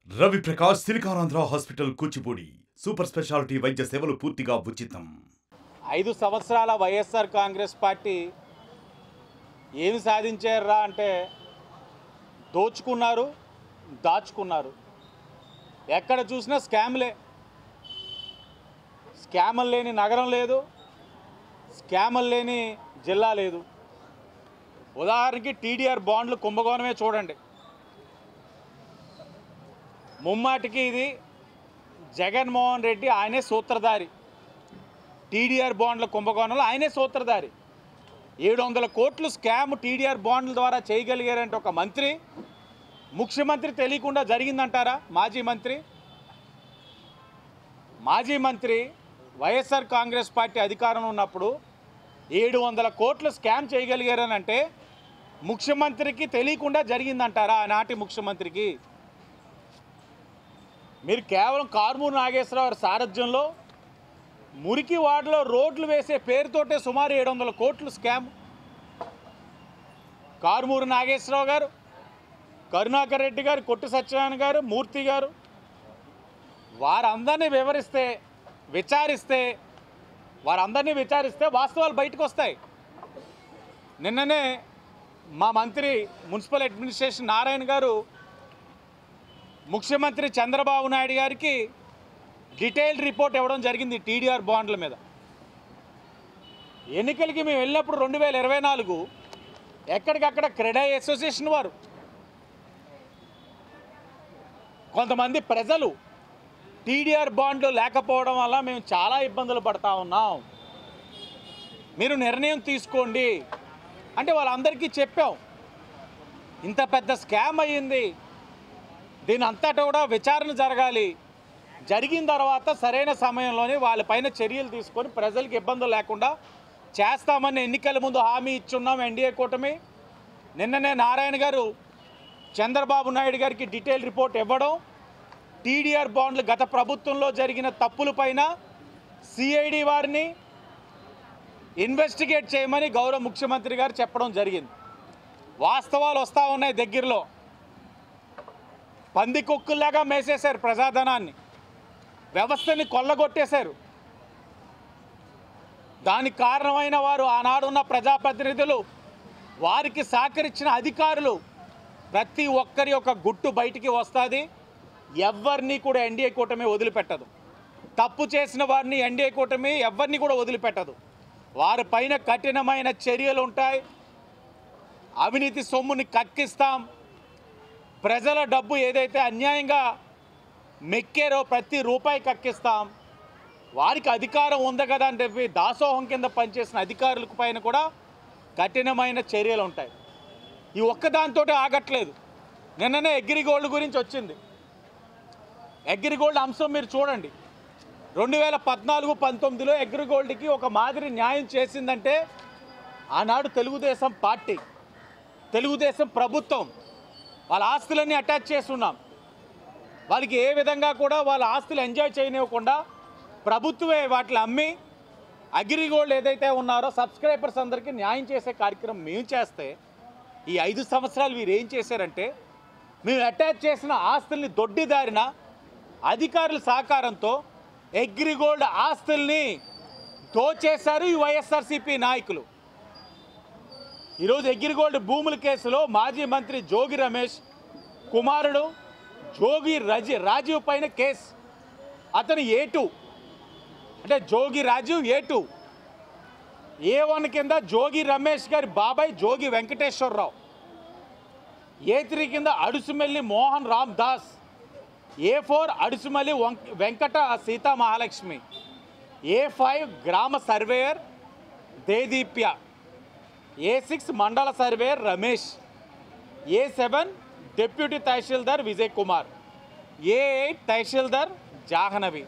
Ravi Prakash Siliconandhra hospital Kuchipudi super speciality వైద్య సేవలు పూర్తిగా ఉచితం. 5 సంవత్సరాల వైఎస్ఆర్ కాంగ్రెస్ పార్టీ ఏమి సాధించారా అంటే దోచుకున్నారు, దాచుకున్నారు. ఎక్కడ చూసినా స్కామ్లే. స్కాములు లేని నగరం లేదు, స్కాములు లేని జిల్లా లేదు. ఉదాహరణకి టీడీఆర్ బాండ్లు కుంభకోణమే చూడండి. ముమ్మాటికి ఇది జగన్మోహన్ రెడ్డి ఆయనే సూత్రధారి. టీడీఆర్ బాండ్ల కుంభకోణంలో ఆయనే సూత్రధారి. 700 కోట్లు స్కామ్ టీడీఆర్ బాండ్ల ద్వారా చేయగలిగారంటే ఒక మంత్రి, ముఖ్యమంత్రి తెలియకుండా జరిగిందంటారా? మాజీ మంత్రి వైఎస్ఆర్ కాంగ్రెస్ పార్టీ అధికారంలో ఉన్నప్పుడు 700 కోట్లు స్కామ్ చేయగలిగారనంటే ముఖ్యమంత్రికి తెలియకుండా జరిగిందంటారా? ఆనాటి ముఖ్యమంత్రికి. మీరు కేవలం కారుమూరి నాగేశ్వరరావు గారి సారథ్యంలో మురికి వార్డులో రోడ్లు వేసే పేరుతోటే సుమారు 700 కోట్లు స్కామ్. కారుమూరి నాగేశ్వరరావు గారు, కరుణాకర్ రెడ్డి గారు, కొట్టు సత్యనారాయణ గారు, మూర్తి గారు వారందరినీ విచారిస్తే వాస్తవాలు బయటకు వస్తాయి. నిన్ననే మా మంత్రి మున్సిపల్ అడ్మినిస్ట్రేషన్ నారాయణ గారు ముఖ్యమంత్రి చంద్రబాబు నాయుడు గారికి డీటెయిల్డ్ రిపోర్ట్ ఇవ్వడం జరిగింది టీడీఆర్ బాండ్ల మీద. ఎన్నికలకి మేము వెళ్ళినప్పుడు 2024 ఎక్కడికక్కడ క్రెడై అసోసియేషన్ వారు, కొంతమంది ప్రజలు టీడీఆర్ బాండ్లు లేకపోవడం వల్ల మేము చాలా ఇబ్బందులు పడతా ఉన్నాం, మీరు నిర్ణయం తీసుకోండి అంటే వాళ్ళందరికీ చెప్పాం. ఇంత పెద్ద స్కామ్ అయ్యింది, దీని అంతటా కూడా విచారణ జరగాలి. జరిగిన తర్వాత సరైన సమయంలోనే వాళ్ళపైన చర్యలు తీసుకొని ప్రజలకు ఇబ్బందులు లేకుండా చేస్తామని ఎన్నికల ముందు హామీ ఇచ్చున్నాం ఎన్డీఏ కూటమి. నిన్ననే నారాయణ గారు చంద్రబాబు నాయుడు గారికి డీటెయిల్ రిపోర్ట్ ఇవ్వడం, టీడీఆర్ బాండ్లు గత ప్రభుత్వంలో జరిగిన తప్పులపైన సిఐడి వారిని ఇన్వెస్టిగేట్ చేయమని గౌరవ ముఖ్యమంత్రి గారు చెప్పడం జరిగింది. వాస్తవాలు వస్తూ ఉన్నాయి. దగ్గరలో పందికొక్కుల్లాగా మేసేశారు ప్రజాధనాన్ని, వ్యవస్థని కొల్లగొట్టేశారు. దానికి కారణమైన వారు ఆనాడున్న ప్రజాప్రతినిధులు, వారికి సహకరించిన అధికారులు. ప్రతి ఒక్కరి యొక్క గుట్టు బయటికి వస్తుంది. ఎవరిని కూడా ఎన్డీఏ కూటమి వదిలిపెట్టదు. తప్పు చేసిన వారిని ఎన్డీఏ కూటమి ఎవరిని కూడా వదిలిపెట్టదు. వారిపైన కఠినమైన చర్యలు ఉంటాయి. అవినీతి సొమ్ముని కక్కిస్తాం. ప్రజల డబ్బు ఏదైతే అన్యాయంగా మెక్కారో ప్రతి రూపాయి కక్కిస్తాం. వారికి అధికారం ఉంది కదా అని చెప్పి దాసోహం కింద పనిచేసిన అధికారుల పైన కూడా కఠినమైన చర్యలు ఉంటాయి. ఈ ఒక్కదాంతో ఆగట్లేదు. నిన్ననే అగ్రిగోల్డ్ గురించి వచ్చింది. అగ్రిగోల్డ్ అంశం మీరు చూడండి. 2014-19లో అగ్రిగోల్డ్కి ఒక మాదిరి న్యాయం చేసిందంటే ఆనాడు తెలుగుదేశం పార్టీ, తెలుగుదేశం ప్రభుత్వం వాళ్ళ ఆస్తులన్నీ అటాచ్ చేస్తున్నాం. వాళ్ళకి ఏ విధంగా కూడా వాళ్ళ ఆస్తులు ఎంజాయ్ చేయనివ్వకుండా ప్రభుత్వమే వాటిని అమ్మి అగ్రిగోల్డ్ ఏదైతే ఉన్నారో సబ్స్క్రైబర్స్ అందరికీ న్యాయం చేసే కార్యక్రమం మేము చేస్తే, ఈ 5 సంవత్సరాలు వీరు ఏం చేశారంటే మేము అటాచ్ చేసిన ఆస్తుల్ని దొడ్డిదారిన అధికారుల సహకారంతో అగ్రిగోల్డ్ ఆస్తుల్ని దోచేశారు ఈ వైఎస్ఆర్సీపీ నాయకులు. ఈరోజు అగ్రిగోల్డ్ భూముల కేసులో మాజీ మంత్రి జోగి రమేష్ కుమారుడు జోగి రాజీవ్ పైన కేసు. అతను A2 అంటే జోగి రాజీవ్ A2. A1 కింద జోగి రమేష్ గారి బాబాయ్ జోగి వెంకటేశ్వరరావు, A3 కింద అడుసుమెల్లి మోహన్ రామ్ దాస్, A4 అడుసుమల్లి వెంకట సీతా మహాలక్ష్మి, A5 గ్రామ సర్వేయర్ దేదీప్య, A6 మండల సర్వేయర్ రమేష్, A7 డిప్యూటీ తహసీల్దార్ విజయ్ కుమార్, A8 తహసీల్దార్ జాహ్నవి.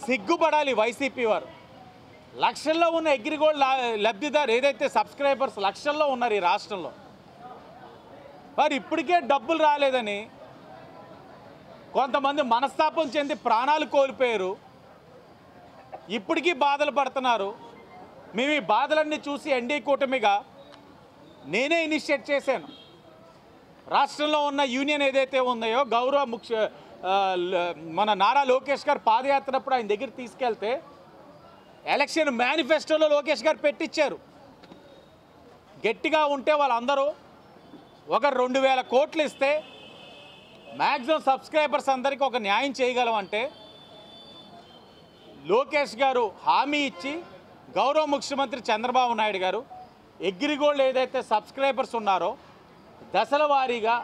సిగ్గుపడాలి వైసీపీ వారు. లక్షల్లో ఉన్న అగ్రిగోల్డ్ లబ్ధిదారు ఏదైతే సబ్స్క్రైబర్స్ లక్షల్లో ఉన్నారు ఈ రాష్ట్రంలో, వారు ఇప్పటికే డబ్బులు రాలేదని కొంతమంది మనస్తాపం చెంది ప్రాణాలు కోల్పోయారు. ఇప్పటికీ బాధలు పడుతున్నారు. మేము ఈ బాధలన్నీ చూసి ఎన్డీఏ కూటమిగా నేనే ఇనిషియేట్ చేశాను. రాష్ట్రంలో ఉన్న యూనియన్ ఏదైతే ఉందో గౌరవ మన నారా లోకేష్ గారు పాదయాత్రప్పుడు ఆయన దగ్గర తీసుకెళ్తే ఎలక్షన్ మేనిఫెస్టోలో లోకేష్ గారు పెట్టించారు. గట్టిగా ఉంటే వాళ్ళందరూ ఒక 2000 కోట్లు ఇస్తే మ్యాక్సిమం సబ్స్క్రైబర్స్ అందరికీ ఒక న్యాయం చేయగలమంటే లోకేష్ గారు హామీ ఇచ్చి గౌరవ ముఖ్యమంత్రి చంద్రబాబు నాయుడు గారు అగ్రిగోల్డ్ ఏదైతే సబ్స్క్రైబర్స్ ఉన్నారో దశల వారీగా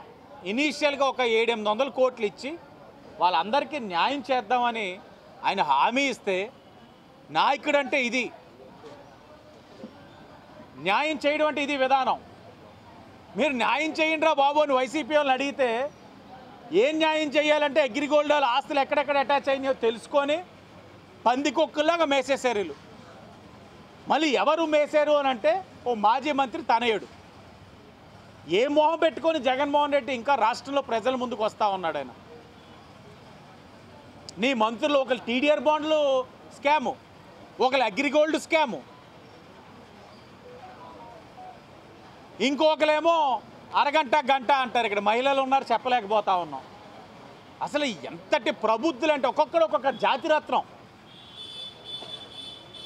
ఇనీషియల్గా ఒక 700-800 కోట్లు ఇచ్చి వాళ్ళందరికీ న్యాయం చేద్దామని ఆయన హామీ ఇస్తే నాయకుడు అంటే ఇది, న్యాయం చేయడం అంటే ఇది విధానం. మీరు న్యాయం చేయండిరా బాబు అని వైసీపీ వాళ్ళని అడిగితే ఏం న్యాయం చేయాలంటే అగ్రిగోల్డ్ వాళ్ళ ఆస్తులు ఎక్కడెక్కడ అటాచ్ అయినాయో తెలుసుకొని పందికొక్కులాగా మేసేశారు వీళ్ళు. మళ్ళీ ఎవరు మేసారు అని అంటే ఓ మాజీ మంత్రి తనయుడు. ఏ మొహం పెట్టుకొని జగన్మోహన్ రెడ్డి ఇంకా రాష్ట్రంలో ప్రజల ముందుకు వస్తూ ఉన్నాడు. ఆయన నీ మంత్రులు ఒకరు టీడీఆర్ బాండ్లు స్కాము, ఒకరు అగ్రిగోల్డ్ స్కాము, ఇంకొకరేమో అరగంట గంట అంటారు. ఇక్కడ మహిళలు ఉన్నారు చెప్పలేకపోతా ఉన్నాం. అసలు ఎంతటి ప్రబుద్ధులు అంటే ఒక్కొక్కరు ఒక్కొక్క జాతిరత్నం.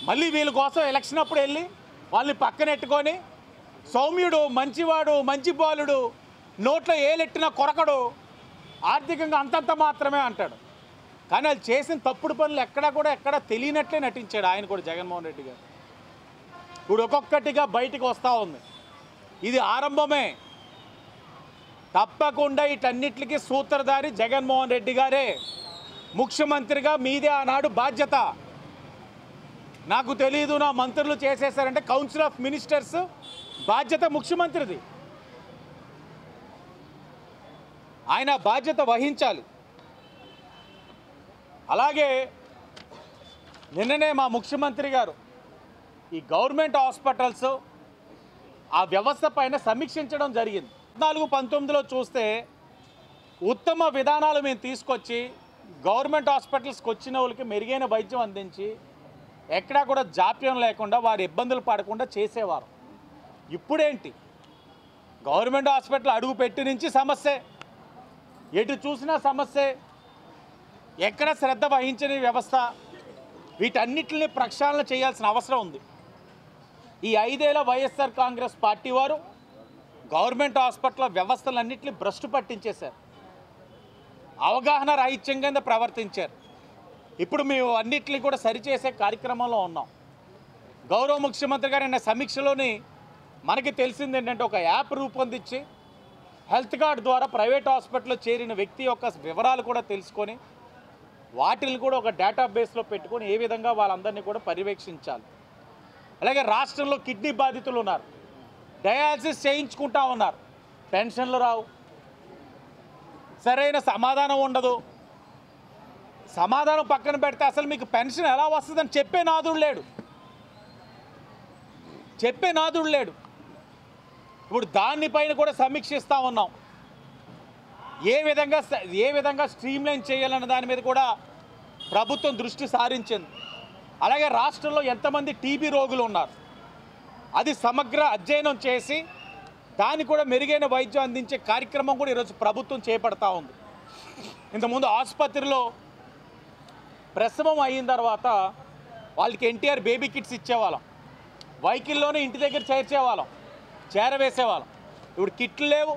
మళ్ళీ వీళ్ళ కోసం ఎలక్షన్ అప్పుడు వెళ్ళి వాళ్ళని పక్కనెట్టుకొని సౌమ్యుడు, మంచివాడు, మంచి బాలుడు, నోట్లో ఏలెట్టిన కొరకడు, ఆర్థికంగా అంతంత మాత్రమే అంటాడు. కానీ వాళ్ళు చేసిన తప్పుడు పనులు ఎక్కడా తెలియనట్లే నటించాడు ఆయన కూడా, జగన్మోహన్ రెడ్డి గారు. ఇప్పుడు ఒక్కొక్కటిగా బయటికి వస్తూ ఉంది. ఇది ఆరంభమే. తప్పకుండా వీటన్నిటికీ సూత్రధారి జగన్మోహన్ రెడ్డి గారే. ముఖ్యమంత్రిగా మీదే ఆనాడు బాధ్యత. నాకు తెలీదు నా మంత్రులు చేసేసారంటే కౌన్సిల్ ఆఫ్ మినిస్టర్స్ బాధ్యత ముఖ్యమంత్రిది. ఆయన బాధ్యత వహించాలి. అలాగే నిన్ననే మా ముఖ్యమంత్రి గారు ఈ గవర్నమెంట్ హాస్పిటల్స్ ఆ వ్యవస్థ పైన సమీక్షించడం జరిగింది. 14-19లో చూస్తే ఉత్తమ విధానాలు మేము తీసుకొచ్చి గవర్నమెంట్ హాస్పిటల్స్కి వచ్చిన వాళ్ళకి మెరుగైన వైద్యం అందించి ఎక్కడా కూడా జాప్యం లేకుండా వారి ఇబ్బందులు పడకుండా చేసేవారు. ఇప్పుడేంటి, గవర్నమెంట్ హాస్పిటల్ అడుగు పెట్టి నుంచి సమస్యే, ఎటు చూసినా సమస్యే, ఎక్కడ శ్రద్ధ వహించని వ్యవస్థ. వీటన్నిటిని ప్రక్షాళన చేయాల్సిన అవసరం ఉంది. ఈ 5 ఏళ్ల వైఎస్ఆర్ కాంగ్రెస్ పార్టీ వారు గవర్నమెంట్ హాస్పిటల్ వ్యవస్థలన్నింటినీ భ్రష్టు పట్టించేశారు, అవగాహన రాహిత్యం కింద ప్రవర్తించారు. ఇప్పుడు మేము అన్నింటినీ కూడా సరిచేసే కార్యక్రమంలో ఉన్నాం. గౌరవ ముఖ్యమంత్రి గారు అన్న సమీక్షలోని మనకి తెలిసింది ఏంటంటే ఒక యాప్ రూపొందించి హెల్త్ కార్డు ద్వారా ప్రైవేట్ హాస్పిటల్లో చేరిన వ్యక్తి యొక్క వివరాలు కూడా తెలుసుకొని వాటిని కూడా ఒక డేటాబేస్లో పెట్టుకొని ఏ విధంగా వాళ్ళందరినీ కూడా పర్యవేక్షించాలి. అలాగే రాష్ట్రంలో కిడ్నీ బాధితులు ఉన్నారు, డయాలసిస్ చేయించుకుంటా ఉన్నారు, పెన్షన్లు రావు, సరైన సమాధానం ఉండదు. సమాధానం పక్కన పెడితే అసలు మీకు పెన్షన్ ఎలా వస్తుందని చెప్పే నాదుడు లేడు. ఇప్పుడు దానిపైన కూడా సమీక్షిస్తూ ఉన్నాం. ఏ విధంగా స్ట్రీమ్లైన్ చేయాలన్న దాని మీద కూడా ప్రభుత్వం దృష్టి సారించింది. అలాగే రాష్ట్రంలో ఎంతమంది టీబీ రోగులు ఉన్నారు అది సమగ్ర అధ్యయనం చేసి దాన్ని కూడా మెరుగైన వైద్యం అందించే కార్యక్రమం కూడా ఈరోజు ప్రభుత్వం చేపడతా ఉంది. ఇంతకుముందు ఆసుపత్రిలో ప్రసవం అయిన తర్వాత వాళ్ళకి ఎన్టీఆర్ బేబీ కిట్స్ ఇచ్చేవాళ్ళం, వెహికల్లోనే ఇంటి దగ్గర చేరవేసేవాళ్ళం. ఇప్పుడు కిట్లు లేవు.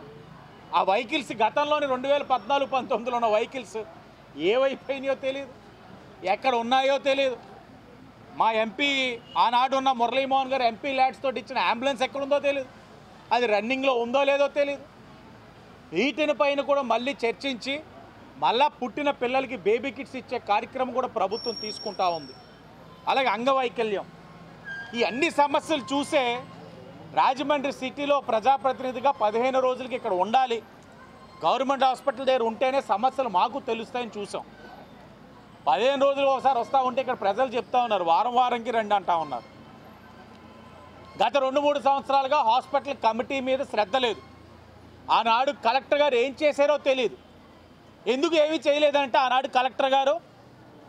ఆ వెహికల్స్ గతంలోని 2014-19లో ఉన్న వెహికల్స్ ఏవైపోయినాయో తెలియదు, ఎక్కడ ఉన్నాయో తెలియదు. మా ఎంపీ ఆనాడు ఉన్న మురళీమోహన్ గారు ఎంపీ ల్యాడ్స్ తోటి ఇచ్చిన అంబులెన్స్ ఎక్కడుందో తెలియదు, అది రన్నింగ్లో ఉందో లేదో తెలియదు. వీటిపైన కూడా మళ్ళీ చర్చించి మళ్ళా పుట్టిన పిల్లలకి బేబీ కిట్స్ ఇచ్చే కార్యక్రమం కూడా ప్రభుత్వం తీసుకుంటా ఉంది. అలాగే అంగవైకల్యం, ఈ అన్ని సమస్యలు చూసే రాజమండ్రి సిటీలో ప్రజాప్రతినిధిగా 15 రోజులకి ఇక్కడ ఉండాలి, గవర్నమెంట్ హాస్పిటల్ దగ్గర ఉంటేనే సమస్యలు మాకు తెలుస్తాయని చూసాం. 15 రోజులు ఒకసారి వస్తూ ఉంటే ఇక్కడ ప్రజలు చెప్తా ఉన్నారు వారంకి రండి అంటా ఉన్నారు. గత 2-3 సంవత్సరాలుగా హాస్పిటల్ కమిటీ మీద శ్రద్ధ లేదు. ఆనాడు కలెక్టర్ గారు ఏం చేశారో తెలియదు. ఎందుకు ఏమీ చేయలేదంటే ఆనాడు కలెక్టర్ గారు,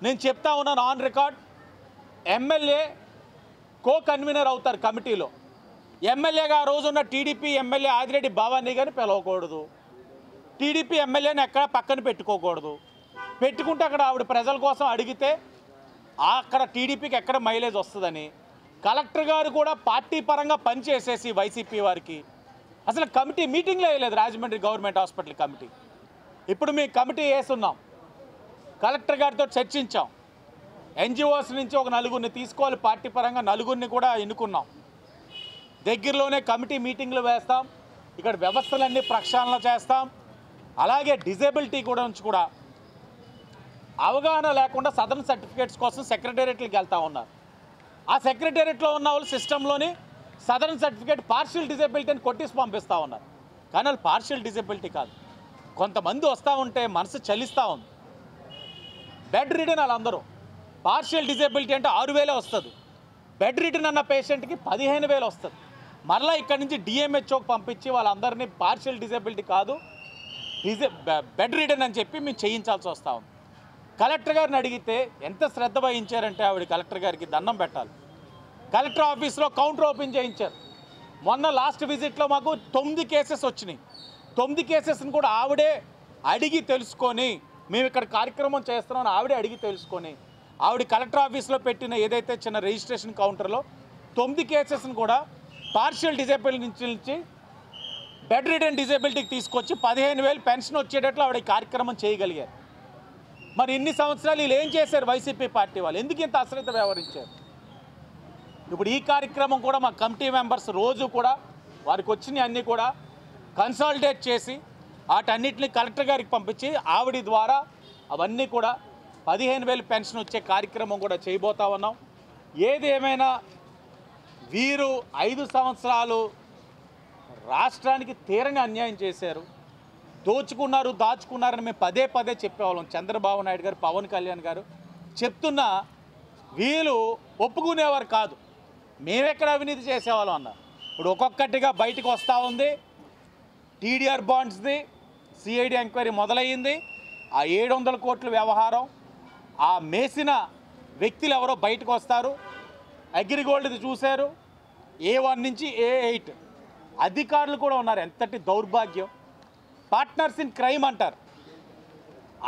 నేను చెప్తా ఉన్నాను on record, MLA co convener అవుతారు కమిటీలో. ఎమ్మెల్యేగా ఆ రోజున్న టీడీపీ ఎమ్మెల్యే ఆదిరెడ్డి భవానీ గారిని పిలవకూడదు, టీడీపీ ఎమ్మెల్యేని ఎక్కడ పక్కన పెట్టుకోకూడదు. పెట్టుకుంటే అక్కడ ఆవిడ ప్రజల కోసం అడిగితే అక్కడ టీడీపీకి ఎక్కడ మైలేజ్ వస్తుందని కలెక్టర్ గారు కూడా పార్టీ పరంగా పనిచేసేసి వైసీపీ వారికి అసలు కమిటీ మీటింగ్లో వేయలేదు. Rajahmundry government hospital committee. ఇప్పుడు మీ కమిటీ వేస్తున్నాం, కలెక్టర్ గారితో చర్చించాం. ఎన్జిఓస్ నుంచి ఒక నలుగురిని తీసుకోవాలి, పార్టీ పరంగా నలుగురిని కూడా ఎన్నుకున్నాం. దగ్గరలోనే కమిటీ మీటింగ్లు వేస్తాం, ఇక్కడ వ్యవస్థలన్నీ ప్రక్షాళన చేస్తాం. అలాగే డిజేబిలిటీ గురించి కూడా అవగాహన లేకుండా సదరన్ సర్టిఫికేట్స్ కోసం సెక్రటేరియట్లకు వెళ్తూ ఉన్నారు. ఆ సెక్రటేరియట్లో ఉన్న వాళ్ళు సిస్టంలోని సదరన్ సర్టిఫికేట్ పార్షియల్ డిజేబిలిటీ అని కొట్టేసి పంపిస్తూ ఉన్నారు. కానీ వాళ్ళు పార్షియల్ డిజేబిలిటీ కాదు. కొంతమంది వస్తూ ఉంటే మనసు చలిస్తూ ఉంది. బెడ్ రిడన్ వాళ్ళందరూ. పార్షియల్ డిజేబిలిటీ అంటే 6,000 వస్తుంది. బెడ్ రిడన్ అన్న పేషెంట్కి 15,000 వస్తుంది. మరలా ఇక్కడి నుంచి డిఎంహెచ్ఓకి పంపించి వాళ్ళందరినీ పార్షియల్ డిజేబిలిటీ కాదు బెడ్ రిడన్ అని చెప్పి మేము చేయించాల్సి వస్తూ ఉంది. కలెక్టర్ గారిని అడిగితే ఎంత శ్రద్ధ వహించారంటే ఆవిడ కలెక్టర్ గారికి దండం పెట్టాలి. కలెక్టర్ ఆఫీస్లో కౌంటర్ ఓపెన్ చేయించారు. మొన్న లాస్ట్ విజిట్లో మాకు 9 కేసెస్ వచ్చినాయి. 9 కేసెస్ని కూడా ఆవిడే అడిగి తెలుసుకొని మేము ఇక్కడ కార్యక్రమం చేస్తున్నామని ఆవిడే అడిగి తెలుసుకొని ఆవిడ కలెక్టర్ ఆఫీస్లో పెట్టిన ఏదైతే చిన్న రిజిస్ట్రేషన్ కౌంటర్లో 9 కేసెస్ని కూడా పార్షియల్ డిజేబిలిటీ నుంచి బెడ్ రిడన్ డిజేబిలిటీకి తీసుకొచ్చి 15,000 పెన్షన్ వచ్చేటట్లు ఆవిడ ఈ కార్యక్రమం చేయగలిగారు. మరి ఇన్ని సంవత్సరాలు వీళ్ళు ఏం చేశారు? వైసీపీ పార్టీ వాళ్ళు ఎందుకు ఇంత అశ్రద్ధ వ్యవహరించారు? ఇప్పుడు ఈ కార్యక్రమం కూడా మా కమిటీ మెంబర్స్ రోజు కూడా వారికి వచ్చినవి అన్నీ కూడా కన్సాలిడేట్ చేసి వాటన్నిటిని కలెక్టర్ గారికి పంపించి ఆవిడ ద్వారా అవన్నీ కూడా 15,000 పెన్షన్ వచ్చే కార్యక్రమం కూడా చేయబోతా ఉన్నాం. ఏది ఏమైనా వీరు 5 సంవత్సరాలు రాష్ట్రానికి తీరంగా అన్యాయం చేశారు. దోచుకున్నారు, దాచుకున్నారని మేము పదే పదే చెప్పేవాళ్ళం. చంద్రబాబు నాయుడు గారు, పవన్ కళ్యాణ్ గారు చెప్తున్నా వీళ్ళు ఒప్పుకునేవారు కాదు. మేమెక్కడ అవినీతి చేసేవాళ్ళం అన్నారు. ఇప్పుడు ఒక్కొక్కటిగా బయటకు వస్తూ ఉంది. టీడీఆర్ బాండ్స్ది సిఐడి ఎంక్వైరీ మొదలయ్యింది. ఆ 700 కోట్ల వ్యవహారం, ఆ మేసిన వ్యక్తులు ఎవరో బయటకు వస్తారు. అగ్రిగోల్డ్ది చూశారు. A1 నుంచి A8 అధికారులు కూడా ఉన్నారు. ఎంతటి దౌర్భాగ్యం! పార్ట్నర్స్ ఇన్ క్రైమ్ అంటారు.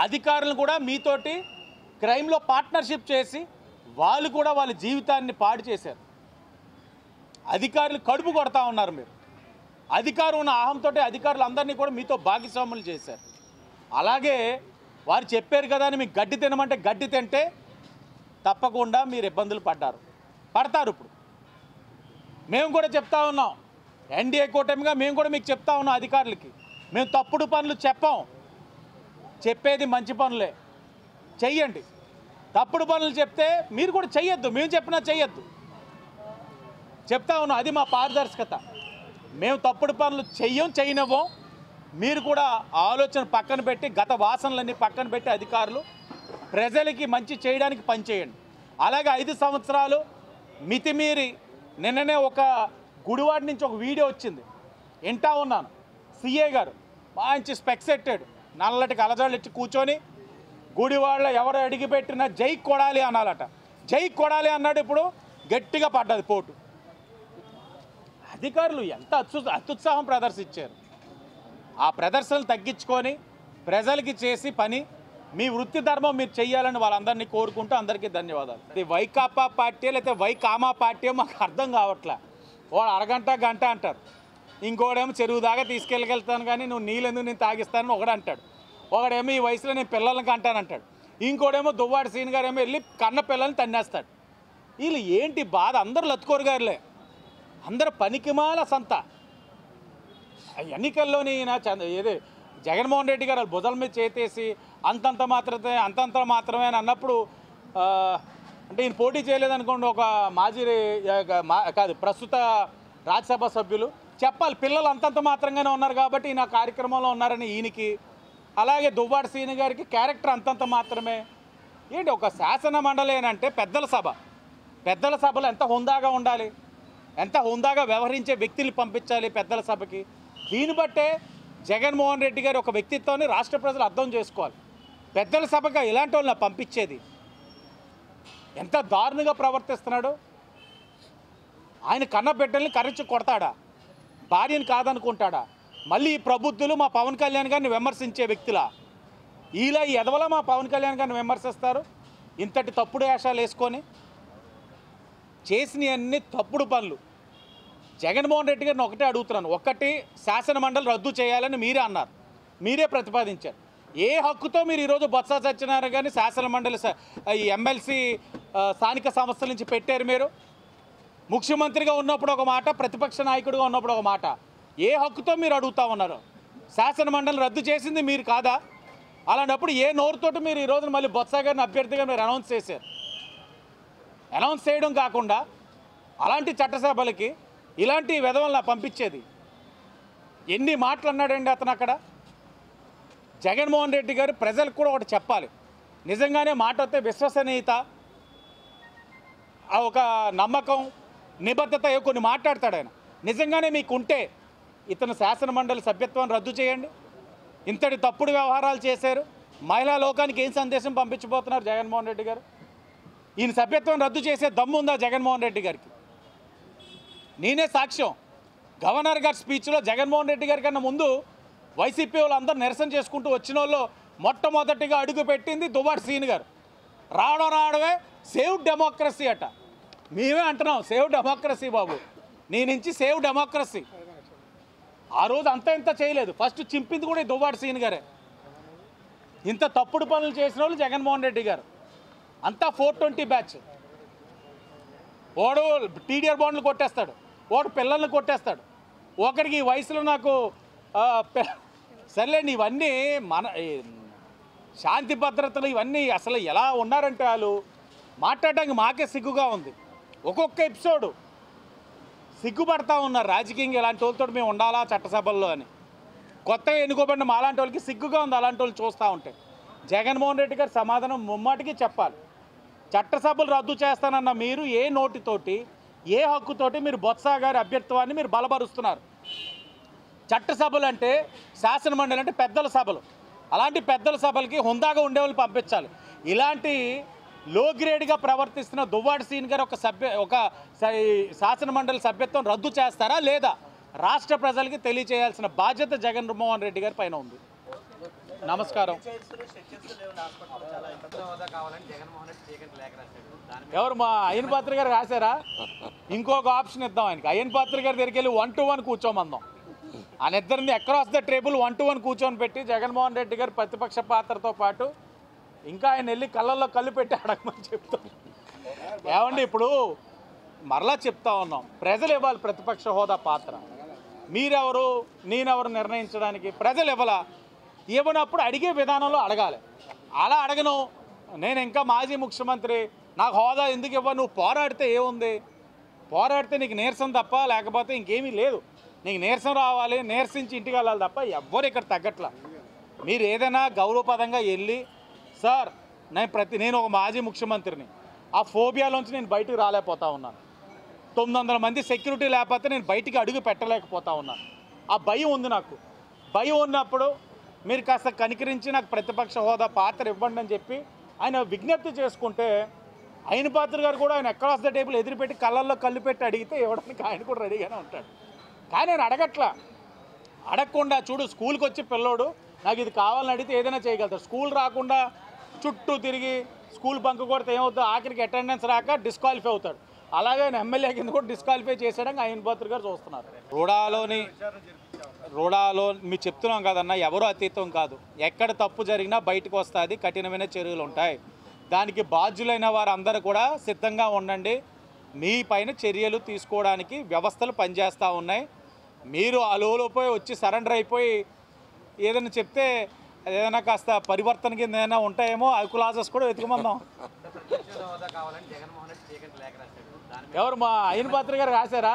అధికారులను కూడా మీతోటి క్రైమ్లో పార్ట్నర్షిప్ చేసి వాళ్ళు కూడా వాళ్ళ జీవితాన్ని పాడు చేశారు. అధికారులు కడుపు కొడతా ఉన్నారు. మీరు అధికారం ఉన్న అహంతో అధికారులు అందరినీ కూడా మీతో భాగస్వాములు చేశారు. అలాగే వారు చెప్పారు కదా అని మీకు గడ్డి తినమంటే గడ్డి తింటే తప్పకుండా మీరు ఇబ్బందులు పడతారు. ఇప్పుడు మేము కూడా చెప్తా ఉన్నాం, ఎన్డీఏ కూటమిగా మేము కూడా మీకు చెప్తా ఉన్నాం అధికారులకి, మేము తప్పుడు పనులు చెప్పేది మంచి పనులే చెయ్యండి. తప్పుడు పనులు చెప్తే మీరు కూడా చెయ్యొద్దు, మేము చెప్పినా చెయ్యొద్దు చెప్తా ఉన్నాం. అది మా పారదర్శకత. మేము తప్పుడు పనులు చేయనివ్వం. మీరు కూడా ఆలోచన పక్కన పెట్టి గత వాసనలన్నీ పక్కన పెట్టి అధికారులు ప్రజలకి మంచి చేయడానికి పనిచేయండి. అలాగే 5 సంవత్సరాలు మితిమీరి నిన్ననే ఒక గుడివాడ నుంచి ఒక వీడియో వచ్చింది, వింటా ఉన్నాను. సిఏ గారు మంచి స్పెక్స్ పెట్టాడు, నల్లటి కలజాళ్ళు ఇచ్చి కూర్చొని గుడివాడలో ఎవరు అడిగిపెట్టినా జై కొడాలి అనాలట. జై కొడాలి అన్నాడు. ఇప్పుడు గట్టిగా పడ్డది పోటు. అధికారులు ఎంత అత్యుత్సాహం ప్రదర్శించారు. ఆ ప్రదర్శనలు తగ్గించుకొని ప్రజలకి చేసి పని మీ వృత్తి ధర్మం మీరు చెయ్యాలని వాళ్ళందరినీ కోరుకుంటూ అందరికీ ధన్యవాదాలు. ఇది వైకాపా పార్టీ లేకపోతే వైకామా పార్టీ మాకు అర్థం కావట్లే. వాడు అరగంట గంట అంటారు, ఇంకోడేమో చెరువు దాకా తీసుకెళ్ళగలుగుతాను కానీ నువ్వు నీళ్ళెందుకు నేను తాగిస్తానని ఒకడు అంటాడు. ఒకడేమో ఈ వయసులో నేను పిల్లల్ని కంటానంటాడు. ఇంకోడేమో దువ్వాడి సీన్ గారు ఏమో వెళ్ళి కన్న పిల్లల్ని తన్నేస్తాడు. వీళ్ళు ఏంటి బాధ? అందరూ లత్తుకోరు గారులే, అందరూ పనికిమాల సంత. ఎన్నికల్లోని ఏది జగన్మోహన్ రెడ్డి గారు భుజాల మీద చేతేసి అంతంత మాత్రమే అని అన్నప్పుడు అంటే ఈయన పోటీ చేయలేదనుకోండి, ఒక ప్రస్తుత రాజ్యసభ సభ్యులు చెప్పాలి పిల్లలు అంతంత మాత్రంగానే ఉన్నారు కాబట్టి ఈయన కార్యక్రమంలో ఉన్నారని ఈయనకి. అలాగే దువ్వాడి సీని గారికి క్యారెక్టర్ అంతంత మాత్రమే. ఏంటి ఒక శాసన మండలి అంటే పెద్దల సభలో ఎంత హుందాగా ఉండాలి, ఎంత హుందాగా వ్యవహరించే వ్యక్తులు పంపించాలి పెద్దల సభకి. దీన్ని బట్టే జగన్మోహన్ రెడ్డి గారి ఒక వ్యక్తిత్వాన్ని రాష్ట్ర ప్రజలు అర్థం చేసుకోవాలి. పెద్దల సభగా ఇలాంటి వాళ్ళని పంపించేది ఎంత దారుణంగా ప్రవర్తిస్తున్నాడు. ఆయన కన్న బిడ్డల్ని కరించి కొడతాడా? భార్యను కాదనుకుంటాడా? మళ్ళీ ఈ ప్రబుద్ధులు మా పవన్ కళ్యాణ్ గారిని విమర్శించే వ్యక్తులా? ఇలా ఎదవలా మా పవన్ కళ్యాణ్ గారిని విమర్శిస్తారు? ఇంతటి తప్పుడు వేషాలు వేసుకొని చేసినవన్నీ తప్పుడు పనులు. జగన్మోహన్ రెడ్డి గారిని ఒకటే అడుగుతున్నాను, ఒక్కటి శాసన మండలి రద్దు చేయాలని మీరే అన్నారు, మీరే ప్రతిపాదించారు. ఏ హక్కుతో మీరు ఈరోజు బొత్స సత్యనారాయణ గారిని శాసన మండలి ఈ ఎమ్మెల్సీ స్థానిక సంస్థల నుంచి పెట్టారు? మీరు ముఖ్యమంత్రిగా ఉన్నప్పుడు ఒక మాట, ప్రతిపక్ష నాయకుడిగా ఉన్నప్పుడు ఒక మాట. ఏ హక్కుతో మీరు అడుగుతా ఉన్నారు? శాసన మండలి రద్దు చేసింది మీరు కాదా? అలాంటప్పుడు ఏ నోరుతోటి మీరు ఈరోజు మళ్ళీ బొత్స గారిని అభ్యర్థిగా మీరు అనౌన్స్ చేశారు? అనౌన్స్ చేయడం కాకుండా అలాంటి చట్టసభలకి ఇలాంటి విధవల్ని పంపించేది? ఎన్ని మాటలు అన్నాడండి అతను అక్కడ. జగన్మోహన్ రెడ్డి గారు ప్రజలకు కూడా ఒకటి చెప్పాలి, నిజంగానే మాట వస్తే విశ్వసనీయత, ఒక నమ్మకం, నిబద్ధత కొన్ని మాట్లాడతాడు ఆయన. నిజంగానే మీకు ఉంటే ఇతను శాసన మండలి సభ్యత్వాన్ని రద్దు చేయండి. ఇంతటి తప్పుడు వ్యవహారాలు చేశారు, మహిళా లోకానికి ఏం సందేశం పంపించబోతున్నారు జగన్మోహన్ రెడ్డి గారు? ఈయన సభ్యత్వం రద్దు చేసే దమ్ము ఉందా జగన్మోహన్ రెడ్డి గారికి? నేనే సాక్ష్యం. గవర్నర్ గారి స్పీచ్లో జగన్మోహన్ రెడ్డి గారి కన్నా ముందు వైసీపీ వాళ్ళు అందరూ నిరసన చేసుకుంటూ వచ్చిన వాళ్ళు మొట్టమొదటిగా అడుగు పెట్టింది దువ్వాడ శ్రీని గారు. రావడమే సేవ్ డెమోక్రసీ అట. మేమే అంటున్నాం సేవ్ డెమోక్రసీ బాబు, నీ నుంచి సేవ్ డెమోక్రసీ. ఆ రోజు అంతా ఇంత చేయలేదు, ఫస్ట్ చింపింది కూడా ఈ దువ్వాడ శ్రీని గారే. ఇంత తప్పుడు పనులు చేసిన వాళ్ళు జగన్మోహన్ రెడ్డి గారు. అంతా 420 బ్యాచ్. ఓడు టీడీఆర్ బాండ్లు కొట్టేస్తాడు, ఓడు పిల్లల్ని కొట్టేస్తాడు. ఒకరికి ఈ వయసులో నాకు సర్లేండి, ఇవన్నీ మన శాంతి భద్రతలు ఇవన్నీ అసలు ఎలా ఉన్నారంటే వాళ్ళు మాట్లాడడానికి మాకే సిగ్గుగా ఉంది. ఒక్కొక్క ఎపిసోడు సిగ్గుపడతా ఉన్నారు రాజకీయంగా, ఇలాంటి వాళ్ళతో మేము ఉండాలా చట్టసభల్లో అని. కొత్తగా ఎన్నుకోబడిన మాలాంటి వాళ్ళకి సిగ్గుగా ఉంది అలాంటి వాళ్ళు చూస్తూ ఉంటే. జగన్మోహన్ రెడ్డి గారు సమాధానం ముమ్మాటికి చెప్పాలి. చట్టసభలు రద్దు చేస్తానన్న మీరు ఏ నోటితోటి, ఏ హక్కుతోటి మీరు బొత్స గారి అభ్యర్థిత్వాన్ని మీరు బలపరుస్తున్నారు? చట్టసభలు అంటే, శాసన మండలి అంటే పెద్దల సభలు. అలాంటి పెద్దల సభలకి హుందాగా ఉండేవాళ్ళు పంపించాలి. ఇలాంటి లో గ్రేడ్గా ప్రవర్తిస్తున్న దువ్వాడ శ్రీని గారు ఒక శాసన మండలి సభ్యత్వం రద్దు చేస్తారా లేదా? రాష్ట్ర ప్రజలకి తెలియచేయాల్సిన బాధ్యత జగన్మోహన్ రెడ్డి గారి పైన ఉంది. నమస్కారం. ఎవరు? మా అయ్యన్ పాత్ర గారు రాశారా? ఇంకొక ఆప్షన్ ఇద్దాం ఆయనకి. అయ్యన్ పాత్ర గారి దగ్గరికి వెళ్ళి 1-to-1 కూర్చోమందాం. ఆయన ఇద్దరిని అక్రాస్ ద టేబుల్ 1-to-1 కూర్చొని పెట్టి జగన్మోహన్ రెడ్డి గారు ప్రతిపక్ష పాత్రతో పాటు ఇంకా ఆయన వెళ్ళి కళ్ళల్లో కళ్ళు పెట్టి అడగమని చెప్తాం. ఏమండి, ఇప్పుడు మరలా చెప్తా ఉన్నాం, ప్రజలు ఇవ్వాలి ప్రతిపక్ష హోదా పాత్ర. మీరెవరు, నేనెవరు నిర్ణయించడానికి? ప్రజలు ఇవ్వాలా? ఇవ్వనప్పుడు అడిగే విధానంలో అడగాలి. అలా అడగను, నేను ఇంకా మాజీ ముఖ్యమంత్రి, నాకు హోదా ఎందుకు ఇవ్వ, నువ్వు పోరాడితే ఏముంది? పోరాడితే నీకు నీరసం తప్ప లేకపోతే ఇంకేమీ లేదు. నీకు నీరసం రావాలి, నీరసించి ఇంటికి వెళ్ళాలి తప్ప ఎవ్వరు ఇక్కడ తగ్గట్లా. మీరు ఏదైనా గౌరవపదంగా వెళ్ళి, సార్ నేను ఒక మాజీ ముఖ్యమంత్రిని, ఆ ఫోబియాలోంచి నేను బయటకు రాలేకపోతా ఉన్నాను, 900 మంది సెక్యూరిటీ లేకపోతే నేను బయటికి అడుగు పెట్టలేకపోతా ఉన్నాను, ఆ భయం ఉంది నాకు. భయం ఉన్నప్పుడు మీరు కాస్త కనికరించి నాకు ప్రతిపక్ష హోదా పాత్ర ఇవ్వండి అని చెప్పి ఆయన విజ్ఞప్తి చేసుకుంటే, అయ్యన్ పాత్ర గారు కూడా ఆయన అక్రాస్ ద టేబుల్ ఎదురుపెట్టి కళ్ళల్లో కళ్ళు పెట్టి అడిగితే ఇవ్వడానికి ఆయన కూడా రెడీగానే ఉంటాడు. కానీ ఆయన అడగట్లా. అడగకుండా చూడు, స్కూల్కి వచ్చి పిల్లోడు నాకు ఇది కావాలని అడిగితే ఏదైనా చేయగలుగుతాడు. స్కూల్ రాకుండా చుట్టూ తిరిగి స్కూల్ బంక్ కొడితే ఏమవుతుంది? ఆఖరికి అటెండెన్స్ రాక డిస్క్వాలిఫై అవుతాడు. అలాగే ఆయన ఎమ్మెల్యే కింద కూడా డిస్క్వాలిఫై చేసేయడానికి అయ్యన్ పాత్ర గారు చూస్తున్నారు. రూడాలో మీరు చెప్తున్నాం కదన్నా, ఎవరు అతీతం కాదు. ఎక్కడ తప్పు జరిగినా బయటకు వస్తుంది, కఠినమైన చర్యలు ఉంటాయి. దానికి బాధ్యులైన వారందరూ కూడా సిద్ధంగా ఉండండి. మీ పైన చర్యలు తీసుకోవడానికి వ్యవస్థలు పనిచేస్తూ ఉన్నాయి. మీరు అలోలోపోయి వచ్చి సరెండర్ అయిపోయి ఏదైనా చెప్తే ఏదైనా కాస్త పరివర్తన కింద ఏదైనా ఉంటాయేమో, క్లాసెస్ కూడా వెతుకమందాం. ఎవరు? మా అయ్యన్ పాత్ర గారు రాశారా?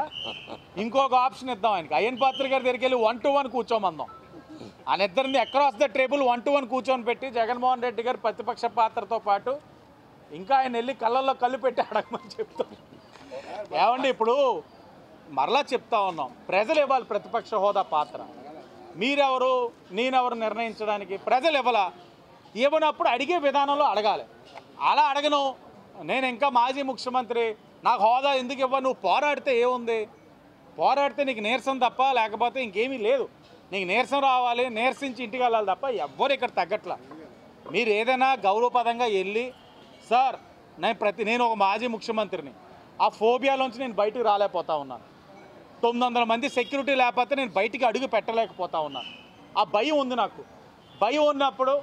ఇంకొక ఆప్షన్ ఇద్దాం ఆయనకి. అయ్యన్ పాత్ర గారి దగ్గరికి వెళ్ళి 1-to-1 కూర్చోమందాం. ఆయన ఇద్దరిని అక్రాస్ ద టేబుల్ 1-to-1 కూర్చొని పెట్టి జగన్మోహన్ రెడ్డి గారు ప్రతిపక్ష పాత్రతో పాటు ఇంకా ఆయన వెళ్ళి కళ్ళల్లో కళ్ళు పెట్టి అడగమని చెప్తాం. ఏమండి, ఇప్పుడు మరలా చెప్తా ఉన్నాం, ప్రజలు ఇవ్వాలి ప్రతిపక్ష హోదా పాత్ర. మీరెవరు, నేనెవరు నిర్ణయించడానికి? ప్రజలు ఇవ్వాలా? ఇవ్వనప్పుడు అడిగే విధానంలో అడగాలి. అలా అడగను, నేను ఇంకా మాజీ ముఖ్యమంత్రి, నాకు హోదా ఎందుకు ఇవ్వ, నువ్వు పోరాడితే ఏముంది? పోరాడితే నీకు నీరసం తప్ప లేకపోతే ఇంకేమీ లేదు. నీకు నీరసం రావాలి, నీరసించి ఇంటికి వెళ్ళాలి తప్ప ఎవ్వరు ఇక్కడ తగ్గట్లా. మీరు ఏదైనా గౌరవపదంగా వెళ్ళి సార్ నేను ఒక మాజీ ముఖ్యమంత్రిని, ఆ ఫోబియాలోంచి నేను బయటికి రాలేకపోతా ఉన్నాను, 900 మంది సెక్యూరిటీ లేకపోతే నేను బయటికి అడుగు పెట్టలేకపోతా ఉన్నాను, ఆ భయం ఉంది నాకు. భయం ఉన్నప్పుడు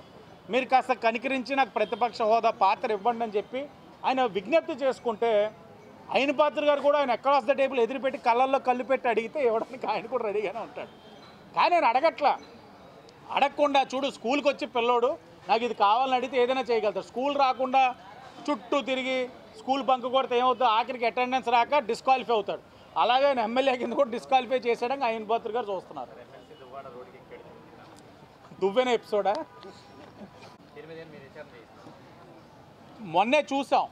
మీరు కాస్త కనికరించి నాకు ప్రతిపక్ష హోదా పాత్ర ఇవ్వండి అని చెప్పి ఆయన విజ్ఞప్తి చేసుకుంటే అయిన పాత్ర గారు కూడా ఆయన అక్రాస్ ద టేబుల్ ఎదురుపెట్టి కళ్ళల్లో కళ్ళు పెట్టి అడిగితే ఇవ్వడానికి ఆయన కూడా రెడీగానే ఉంటాడు. కానీ నేను అడగట్లా. అడగకుండా చూడు స్కూల్కి వచ్చి పిల్లోడు నాకు ఇది కావాలని అడిగితే ఏదైనా చేయగలుగుతాడు. స్కూల్ రాకుండా చుట్టూ తిరిగి స్కూల్ బంక్ కొడితే ఏమవుతుంది, ఆఖరికి అటెండెన్స్ రాక డిస్క్వాలిఫై అవుతాడు. అలాగే ఆయన ఎమ్మెల్యే కింద కూడా డిస్క్వాలిఫై చేసేయడానికి ఆయన పాత్ర గారు చూస్తున్నారు. దువ్వెన ఎపిసోడా మొన్నే చూసాం.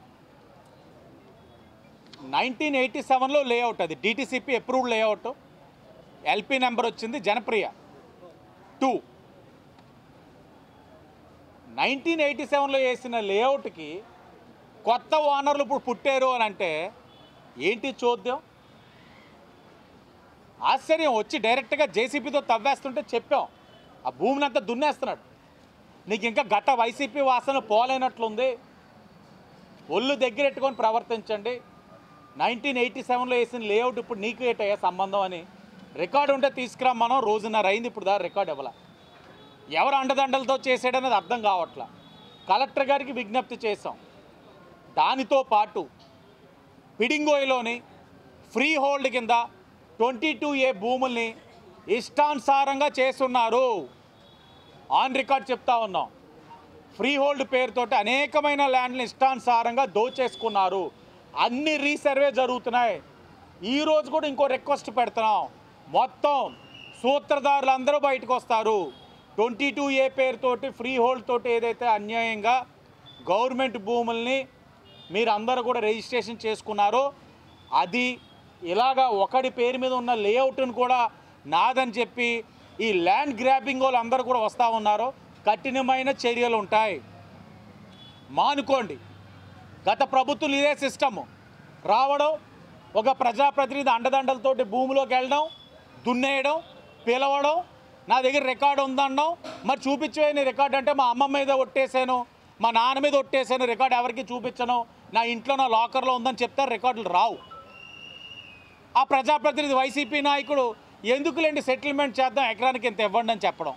1987లో లేఅవుట్, అది DTCP approved layout, LP number వచ్చింది జనప్రియ 2. 1987లో వేసిన లేఅవుట్కి కొత్త ఓనర్లు ఇప్పుడు పుట్టారు అని అంటే ఏంటి చూద్దాం. ఆశ్చర్యం. వచ్చి డైరెక్ట్గా జేసీపీతో తవ్వేస్తుంటే చెప్పాం ఆ భూమిని అంతా దున్నేస్తున్నాడు. నీకు ఇంకా గత వైసీపీ వాసన పోలేనట్లుంది, ఒళ్ళు దగ్గరెట్టుకొని ప్రవర్తించండి. 1987లో వేసిన లేఅవుట్ ఇప్పుడు నీకు ఏటయ్యా సంబంధం అని రికార్డు ఉంటే తీసుకురమ్మనం. రోజున్నర అయింది ఇప్పుడు దాకా రికార్డు ఇవ్వాల. ఎవరు అండదండలతో చేసాడనేది అర్థం కావట్లా. కలెక్టర్ గారికి విజ్ఞప్తి చేశాం. దానితో పాటు పిడింగోయిలోని ఫ్రీ హోల్డ్ కింద 22A భూముల్ని ఇష్టానుసారంగా చేస్తున్నారు. ఆన్ రికార్డ్ చెప్తా ఉన్నాం. ఫ్రీ హోల్డ్ పేరుతోటి అనేకమైన ల్యాండ్ని ఇష్టానుసారంగా దోచేసుకున్నారు. అన్ని రీసర్వే జరుగుతున్నాయి. ఈరోజు కూడా ఇంకో రిక్వెస్ట్ పెడుతున్నాం. మొత్తం సూత్రధారులు అందరూ బయటకు వస్తారు. 22A పేరుతోటి ఫ్రీ హోల్డ్ తోటి ఏదైతే అన్యాయంగా గవర్నమెంట్ భూముల్ని మీరు అందరూ కూడా రిజిస్ట్రేషన్ చేసుకున్నారో అది ఇలాగా ఒకడి పేరు మీద ఉన్న లేఅవుట్ను కూడా నాదని చెప్పి ఈ ల్యాండ్ గ్రాబింగ్ వాళ్ళు అందరూ కూడా వస్తూ ఉన్నారు. కఠినమైన చర్యలు ఉంటాయి, మానుకోండి. గత ప్రభుత్వం ఇదే సిస్టమ్ రావడం, ఒక ప్రజాప్రతినిధి అండదండలతోటి భూమిలోకి వెళ్ళడం, దున్నేయడం, పిలవడం, నా దగ్గర రికార్డు ఉందన్నాం, మరి చూపించే నీ రికార్డు అంటే మా అమ్మ మీద ఒట్టేసాను, మా నాన్న మీద ఒట్టేసాను, రికార్డు ఎవరికి చూపించను, నా ఇంట్లో నా లాకర్లో ఉందని చెప్తారు, రికార్డులు రావు. ఆ ప్రజాప్రతినిధి వైసీపీ నాయకుడు ఎందుకులేండి సెటిల్మెంట్ చేద్దాం, ఎకరానికి ఇంత ఇవ్వండి అని చెప్పడం.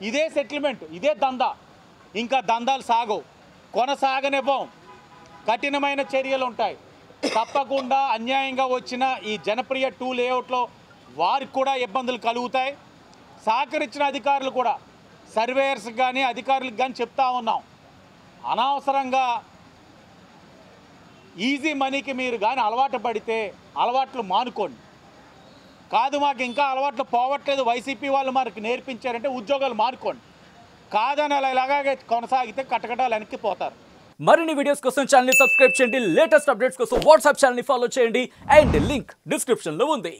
ఇదే సెటిల్మెంట్, ఇదే దందా. ఇంకా దందాలు సాగవు, కొనసాగనివ్వం. కఠినమైన చర్యలు ఉంటాయి తప్పకుండా. అన్యాయంగా వచ్చిన ఈ జనప్రియ 2 లేఅవుట్లో వారికి కూడా ఇబ్బందులు కలుగుతాయి. సహకరించిన అధికారులు కూడా సర్వేయర్స్కి కానీ అధికారులకు కానీ చెప్తా ఉన్నాం, అనవసరంగా ఈజీ మనీకి మీరు కానీ అలవాటు పడితే అలవాట్లు మానుకోండి. కాదు మాకు ఇంకా అలవాట్లు పోవట్లేదు, వైసీపీ వాళ్ళు మనకు నేర్పించారంటే ఉద్యోగాలు మానుకోండి. కాదని అలా ఇలాగే కొనసాగితే కట్టకటాలు వెనక్కి పోతారు. మరిన్ని వీడియోస్ కోసం ఛానల్ ని సబ్స్క్రైబ్ చేయండి. లేటెస్ట్ అప్డేట్స్ కోసం వాట్సాప్ ఛానల్ ని ఫాలో చేయండి. అండ్ లింక్ డిస్క్రిప్షన్ లో ఉంది.